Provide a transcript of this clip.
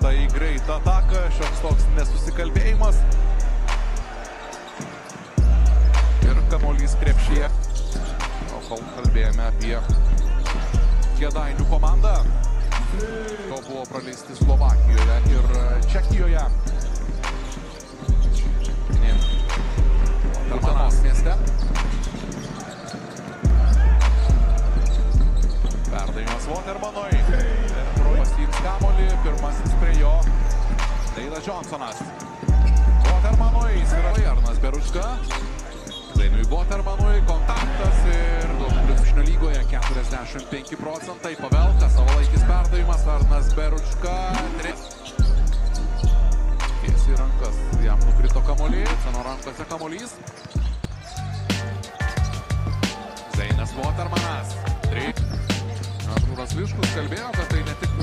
įmeta į greitą ataką, šioks toks nesusikalbėjimas. Ir kamuolys krepšyje. O kol kalbėjome apie Kėdainių komandą, ko buvo praleisti Slovakijoje ir Čekijoje. Utenos mieste. Perdavimas Watermanui. Pastyns kamuolį, pirmasis prie jo. Neila Johnsonas. Watermanui, įsirai Arnas Beručka. Dainui Watermanui, kontaktas ir krepšinio lygoje 45%. Pavelka, savalaikis perdavimas, Arnas Beručka. Tiesiai rankas, jam nukrito kamuolys, seno rankose kamuolys. Zainas Watermanas. Artūras Liškus kalbėjo, kad tai ne tik